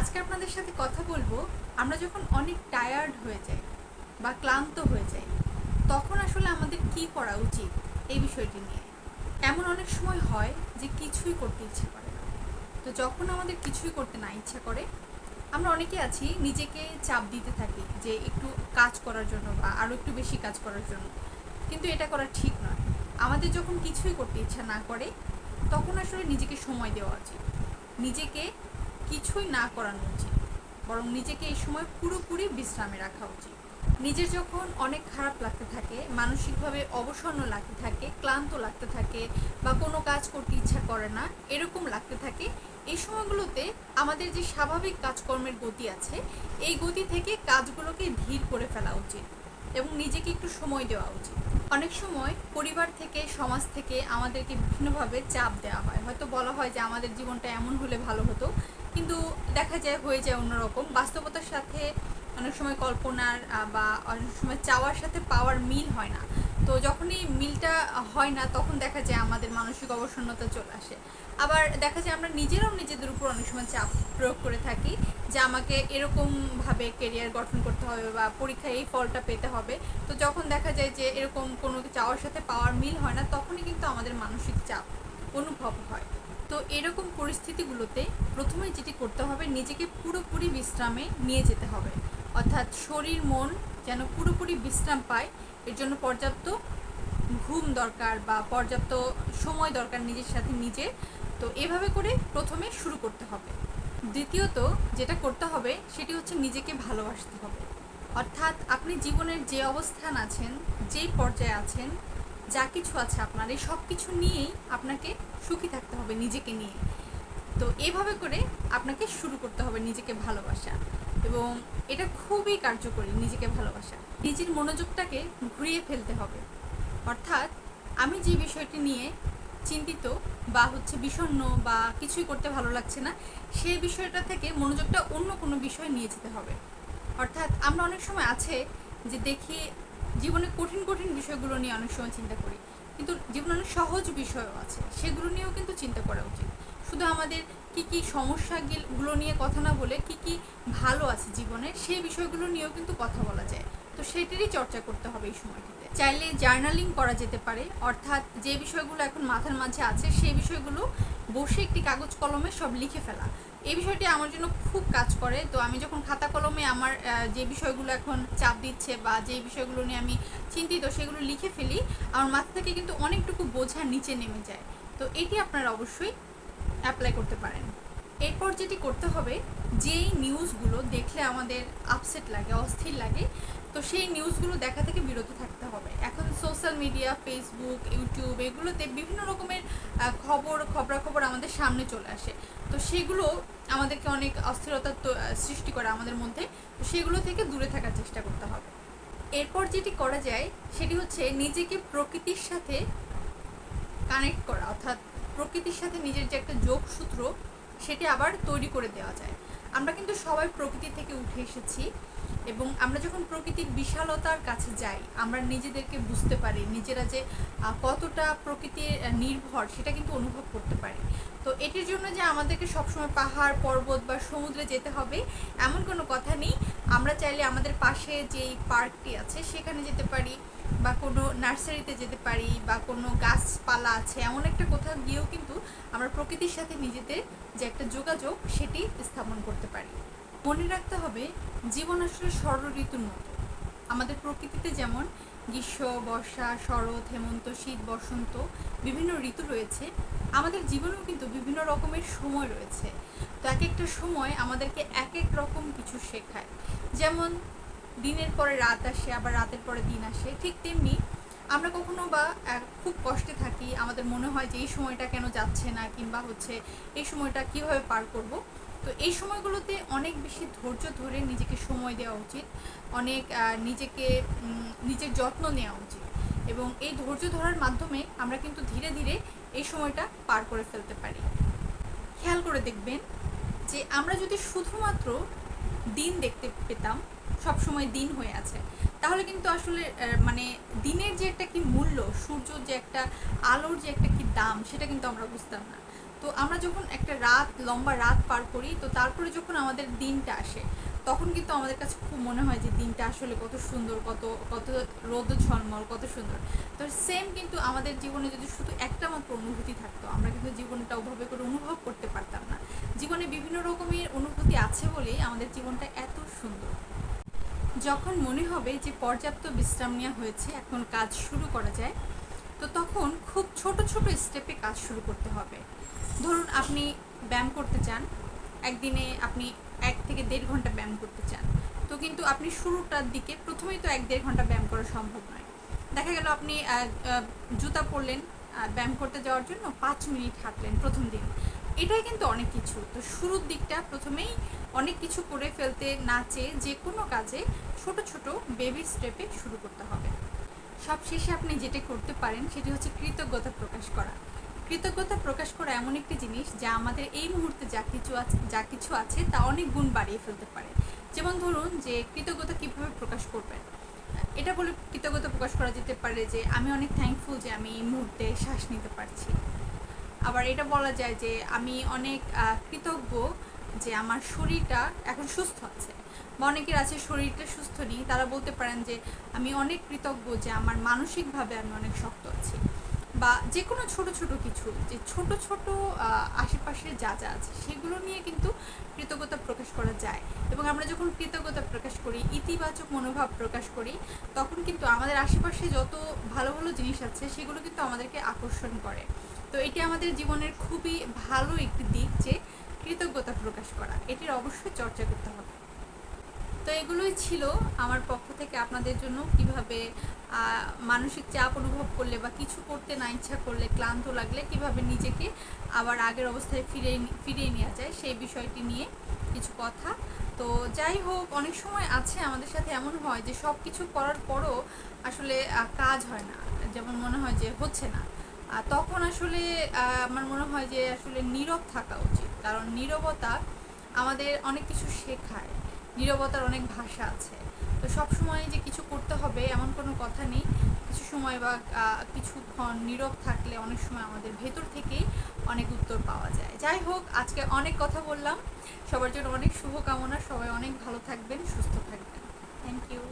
আজকে আপনাদের সাথে কথা বলবো আমরা যখন অনেক টায়ার্ড হয়ে যাই বা ক্লান্ত হয়ে যাই তখন আসলে আমাদের কি করা উচিত এই বিষয়টি নিয়ে। এমন অনেক সময় হয় যে কিছুই করতে ইচ্ছে করে না। তো যখন আমাদের কিছুই করতে না ইচ্ছা করে আমরা অনেকে আছি নিজেকে চাপ দিতে থাকি যে একটু কাজ করার জন্য বা আরও একটু বেশি কাজ করার জন্য, কিন্তু এটা করা ঠিক নয়। আমাদের যখন কিছুই করতে ইচ্ছা না করে তখন আসলে নিজেকে সময় দেওয়া উচিত, নিজেকে কিছুই না করানো উচিত, বরং নিজেকে এই সময় পুরোপুরি বিশ্রামে রাখা উচিত। নিজের যখন অনেক খারাপ লাগতে থাকে, মানসিকভাবে অবসন্ন লাগতে থাকে, ক্লান্ত লাগতে থাকে বা কোনো কাজ করতে ইচ্ছা করে না এরকম লাগতে থাকে, এই সময়গুলোতে আমাদের যে স্বাভাবিক কাজকর্মের গতি আছে এই গতি থেকে কাজগুলোকে ধীর করে ফেলা উচিত এবং নিজেকে একটু সময় দেওয়া উচিত। অনেক সময় পরিবার থেকে, সমাজ থেকে আমাদেরকে বিভিন্নভাবে চাপ দেওয়া হয়, হয়তো বলা হয় যে আমাদের জীবনটা এমন হলে ভালো হতো, কিন্তু দেখা যায় হয়ে যায় অন্যরকম। বাস্তবতার সাথে অনেক সময় কল্পনার বা অনেক সময় চাওয়ার সাথে পাওয়ার মিল হয় না। তো যখনই মিলটা হয় না তখন দেখা যায় আমাদের মানসিক অবসন্নতা চলে আসে। আবার দেখা যায় আমরা নিজেরাও নিজেদের উপর অনেক সময় চাপ প্রয়োগ করে থাকি যে আমাকে এরকমভাবে কেরিয়ার গঠন করতে হবে বা পরীক্ষায় এই ফলটা পেতে হবে। তো যখন দেখা যায় যে এরকম কোনো চাওয়ার সাথে পাওয়ার মিল হয় না তখনই কিন্তু আমাদের মানসিক চাপ অনুভব হয়। তো এরকম পরিস্থিতিগুলোতে প্রথমে যেটি করতে হবে, নিজেকে পুরোপুরি বিশ্রামে নিয়ে যেতে হবে, অর্থাৎ শরীর মন যেন পুরোপুরি বিশ্রাম পায়। এর জন্য পর্যাপ্ত ঘুম দরকার বা পর্যাপ্ত সময় দরকার নিজের সাথে নিজে। তো এভাবে করে প্রথমে শুরু করতে হবে। দ্বিতীয়ত যেটা করতে হবে সেটি হচ্ছে নিজেকে ভালোবাসতে হবে, অর্থাৎ আপনি জীবনের যে অবস্থান আছেন, যেই পর্যায়ে আছেন, যা কিছু আছে আপনার এই সব কিছু নিয়েই আপনাকে সুখী থাকতে হবে নিজেকে নিয়ে। তো এইভাবে করে আপনাকে শুরু করতে হবে নিজেকে ভালোবাসা, এবং এটা খুবই কার্যকরী। নিজেকে ভালোবাসা, নিজের মনোযোগটাকে ঘুরিয়ে ফেলতে হবে, অর্থাৎ আমি যে বিষয়টি নিয়ে চিন্তিত বা বিষণ্ণ বা কিছুই করতে ভালো লাগছে না সেই বিষয়টা থেকে মনোযোগটা অন্য কোনো বিষয় নিয়ে যেতে হবে। অর্থাৎ আমরা অনেক সময় আছে যে দেখি জীবনে কঠিন কঠিন বিষয়গুলো নিয়ে অনেক সময় চিন্তা করি, কিন্তু জীবনে অনেক সহজ বিষয়ও আছে সেগুলো নিয়েও কিন্তু চিন্তা করা উচিত। শুধু আমাদের কি কি সমস্যাগুলো নিয়ে কথা না বলে কি কি ভালো আছে জীবনে সেই বিষয়গুলো নিয়েও কিন্তু কথা বলা যায়। তো সেটারই চর্চা করতে হবে এই সময়টিতে। চাইলে জার্নালিং করা যেতে পারে, অর্থাৎ যে বিষয়গুলো এখন মাথার মাঝে আছে সেই বিষয়গুলো বসে একটি কাগজ কলমে সব লিখে ফেলা। এই বিষয়টি আমার জন্য খুব কাজ করে। তো আমি যখন খাতা কলমে আমার যে বিষয়গুলো এখন চাপ দিচ্ছে বা যে বিষয়গুলো নিয়ে আমি চিন্তিত সেগুলো লিখে ফেলি, আমার মাথা থেকে কিন্তু অনেকটুকু বোঝা নিচে নেমে যায়। তো এটি আপনারা অবশ্যই অ্যাপ্লাই করতে পারেন। এরপর যেটি করতে হবে, যেই নিউজগুলো দেখলে আমাদের আপসেট লাগে, অস্থির লাগে, তো সেই নিউজগুলো দেখা থেকে বিরত থাকতে হবে। এখন সোশ্যাল মিডিয়া, ফেসবুক, ইউটিউব এগুলোতে বিভিন্ন রকমের খবরাখবর আমাদের সামনে চলে আসে। তো সেগুলো আমাদেরকে অনেক অস্থিরতার সৃষ্টি করে আমাদের মধ্যে। তো সেগুলো থেকে দূরে থাকার চেষ্টা করতে হবে। এরপর যেটি করা যায় সেটি হচ্ছে নিজেকে প্রকৃতির সাথে কানেক্ট করা, অর্থাৎ প্রকৃতির সাথে নিজের যে একটা যোগসূত্র সেটি আবার তৈরি করে দেওয়া যায়। আমরা কিন্তু সবাই প্রকৃতি থেকে উঠে এসেছি, এবং আমরা যখন প্রকৃতির বিশালতার কাছে যাই আমরা নিজেদেরকে বুঝতে পারি, নিজেরা যে কতটা প্রকৃতির নির্ভর সেটা কিন্তু অনুভব করতে পারি। তো এটির জন্য যে আমাদেরকে সবসময় পাহাড়, পর্বত বা সমুদ্রে যেতে হবে এমন কোনো কথা নেই। আমরা চাইলে আমাদের পাশে যেই পার্কটি আছে সেখানে যেতে পারি, বা কোনো নার্সারিতে যেতে পারি, বা কোনো গাছপালা আছে এমন একটা কোথাও গিয়েও কিন্তু আমরা প্রকৃতির সাথে নিজেদের যে একটা যোগাযোগ সেটি স্থাপন করতে পারি। মনে রাখতে হবে জীবন আসলে ষড় ঋতুর মতো। আমাদের প্রকৃতিতে যেমন গ্রীষ্ম, বর্ষা, শরৎ, হেমন্ত, শীত, বসন্ত বিভিন্ন ঋতু রয়েছে, আমাদের জীবনেও কিন্তু বিভিন্ন রকমের সময় রয়েছে। তো এক একটা সময় আমাদেরকে এক এক রকম কিছু শেখায়। যেমন দিনের পরে রাত আসে, আবার রাতের পরে দিন আসে, ঠিক তেমনি আমরা কখনো বা খুব কষ্টে থাকি, আমাদের মনে হয় যে এই সময়টা কেন যাচ্ছে না, কিংবা এই সময়টা কীভাবে পার করব। তো এই সময়গুলোতে অনেক বেশি ধৈর্য ধরে নিজেকে সময় দেওয়া উচিত, অনেক নিজের যত্ন নেওয়া উচিত, এবং এই ধৈর্য ধরার মাধ্যমে আমরা কিন্তু ধীরে ধীরে এই সময়টা পার করে ফেলতে পারি। খেয়াল করে দেখবেন যে আমরা যদি শুধুমাত্র দিন দেখতে পেতাম, সব সময় দিন হয়ে আছে, তাহলে কিন্তু আসলে দিনের যে একটা কি মূল্য, সূর্যর যে একটা আলোর যে একটা কি দাম সেটা কিন্তু আমরা বুঝতাম না। তো আমরা যখন একটা লম্বা রাত পার করি, তো তারপরে যখন আমাদের দিনটা আসে, তখন কিন্তু আমাদের কাছে খুব মনে হয় যে দিনটা আসলে কত সুন্দর, কত কত রোদ ঝলমল, কত সুন্দর। তো সেম কিন্তু আমাদের জীবনে যদি শুধু একটা মাত্র অনুভূতি থাকতো, আমরা কিন্তু জীবনটা ওভাবে করে অনুভব করতে পারতাম না। জীবনে বিভিন্ন রকমের অনুভূতি আছে বলেই আমাদের জীবনটা এত সুন্দর। যখন মনে হবে যে পর্যাপ্ত বিশ্রাম নেওয়া হয়েছে, এখন কাজ শুরু করা যায়, তো তখন খুব ছোট ছোট স্টেপে কাজ শুরু করতে হবে। ধরুন আপনি ব্যায়াম করতে চান, একদিনে আপনি 1 থেকে 1.5 ঘন্টা ব্যায়াম করতে চান, তো কিন্তু আপনি শুরুটার দিকে প্রথমেই তো 1-1.5 ঘন্টা ব্যায়াম করা সম্ভব নয়। দেখা গেল আপনি জুতা পরলেন ব্যায়াম করতে যাওয়ার জন্য, 5 মিনিট হাঁটলেন প্রথম দিন, এটাই কিন্তু অনেক কিছু। তো শুরুর দিকটা প্রথমেই অনেক কিছু করে ফেলতে না চেয়ে যে কোনো কাজে ছোট ছোট বেবি স্টেপে শুরু করতে হবে। সব শেষে আপনি যেটা করতে পারেন সেটি হচ্ছে কৃতজ্ঞতা প্রকাশ করা। কৃতজ্ঞতা প্রকাশ করা এমন একটি জিনিস যা আমাদের এই মুহূর্তে যা কিছু আছে তা অনেক গুণ বাড়িয়ে ফেলতে পারে। যেমন ধরুন যে কৃতজ্ঞতা কীভাবে প্রকাশ করবেন, এটা বলে কৃতজ্ঞতা প্রকাশ করা যেতে পারে যে আমি অনেক থ্যাঙ্কফুল যে আমি এই মুহূর্তে শ্বাস নিতে পারছি। আবার এটা বলা যায় যে আমি অনেক কৃতজ্ঞ যে আমার শরীরটা এখন সুস্থ আছে। বা অনেকের আছে শরীরটা সুস্থ নেই, তারা বলতে পারেন যে আমি অনেক কৃতজ্ঞ যে আমার মানসিকভাবে আমি অনেক শক্ত আছি। বা যে কোনো ছোট ছোট কিছু, যে ছোট ছোট আশেপাশে যা যা আছে সেগুলো নিয়ে কিন্তু কৃতজ্ঞতা প্রকাশ করা যায়। এবং আমরা যখন কৃতজ্ঞতা প্রকাশ করি, ইতিবাচক মনোভাব প্রকাশ করি, তখন কিন্তু আমাদের আশেপাশে যত ভালো ভালো জিনিস আছে সেগুলো কিন্তু আমাদেরকে আকর্ষণ করে। তো এটি আমাদের জীবনের খুবই ভালো একটি দিক যে কৃতজ্ঞতা প্রকাশ করা, এটির অবশ্যই চর্চা করতে হবে। তো এগুলোই ছিল আমার পক্ষ থেকে আপনাদের জন্য কিভাবে মানসিক চাপ অনুভব করলে বা কিছু করতে না ইচ্ছা করলে, ক্লান্ত লাগলে কিভাবে নিজেকে আবার আগের অবস্থায় ফিরিয়ে নেওয়া যায় সেই বিষয়টি নিয়ে কিছু কথা। তো যাই হোক, অনেক সময় আছে আমাদের সাথে এমন হয় যে সব কিছু করার পরও আসলে কাজ হয় না, যেমন মনে হয় যে হচ্ছে না। তখন আসলে আমার মনে হয় যে আসলে নীরব থাকা উচিত, কারণ নীরবতা আমাদের অনেক কিছু শেখায়। নীরবতার অনেক ভাষা আছে। তো সব সময় যে কিছু করতে হবে এমন কোনো কথা নেই। কিছু সময় বা কিছুক্ষণ নীরব থাকলে অনেক সময় আমাদের ভেতর থেকেই অনেক উত্তর পাওয়া যায়। যাই হোক, আজকে অনেক কথা বললাম। সবার জন্য অনেক শুভকামনা। সবাই অনেক ভালো থাকবেন, সুস্থ থাকবেন। Thank you.